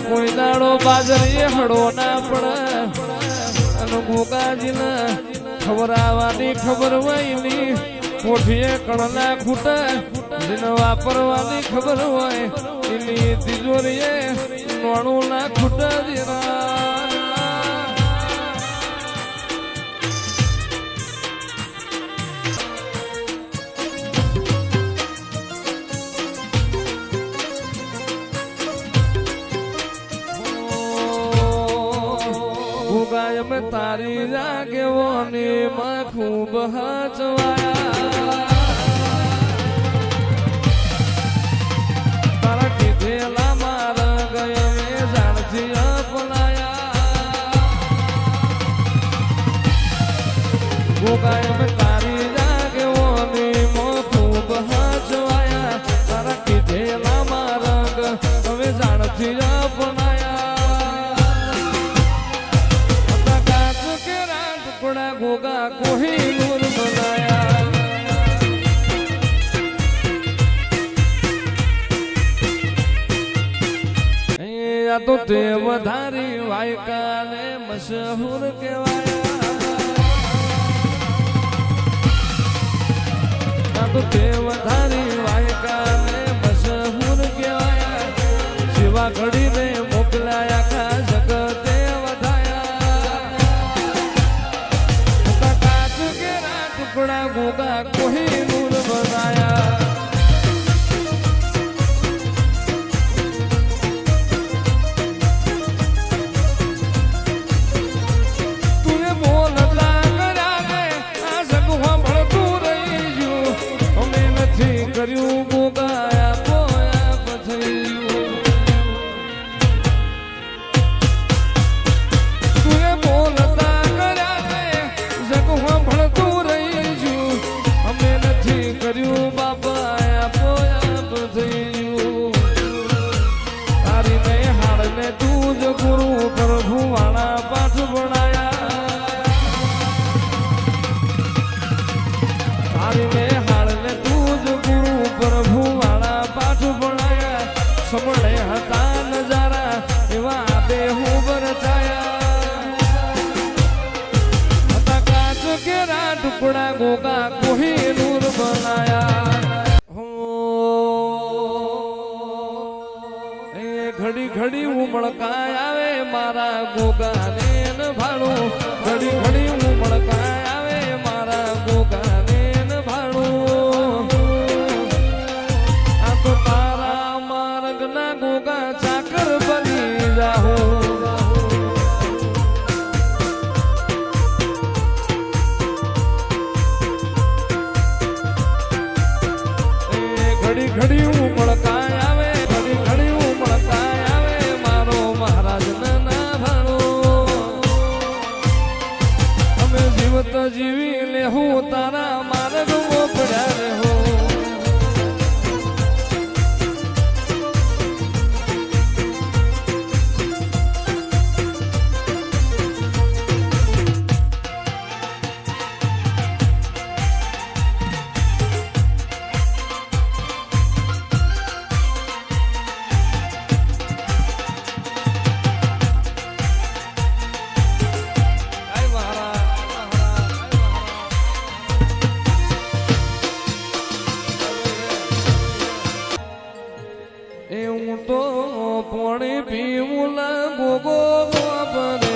કોઈ દાડો બાજરી હડો ના પડે અને ગોગાજીને ખવડાવવાની ખબર હોય ની કોઠીએ કણના ખૂટે જેને વાપરવાની ખબર હોય એની તિજોરીએ નોણું ના ખૂટે में तारी जागे वो ने मैं खूब हचवाया तारा कीधेला मार गए में जानती अपनाया गोगाय में तारी जागे वो ने मैं खूब हचवाया तारा कीधेला मार गए जानती अपनाया गोगा कोही नूर बनाया या तो ते वधारी वायका ने मशहूर केवाया तो ते वधारी वायका ने मशहूर केवाया शिवा घड़ी ने मोकलाया का जगते टुकड़ा गोगा कोही नूर बनाया तूने बोलता करा गए आ सगुआ भड़कू रही जो हमें नहीं કર્યું ગોગાયા પોયા પથયું તूने बोलता करा गए सगुआ भड़कू કર્યું બાપા પોયા બધું તારી ને હાડ ને તું જ ગુરુ પ્રભુ વાળા પાઠ ભણાયા તારી ને હાડ ને તું જ ગુરુ પ્રભુ વાળા પાઠ ભણાયા સમળે હતા નજારા એવા દેહુ બરચાયા હતા કાચ કેરા ટુકડા ગોગા કોહી નૂર બનાયા ઘડી ઘડી ઉમળકાય આવે મારા ગોગાને ન ભાણું ઘડી ઘડી ઉમળકાય આવે મારા ગોગાને ન ભાણું આ તો તારા માર્ગના ગોગા ચાકર બની જાઉં ઘડી ઘડી ઉમળકાય આવે ઘડી ઘડી ઉમળકાય આવે મારો મહારાજ ના ભાણો અમે જીવત જીવી લેહું તારા માર્ગ પડ્યા રહેવો તો પાણી પીવું ગોગો ગોબર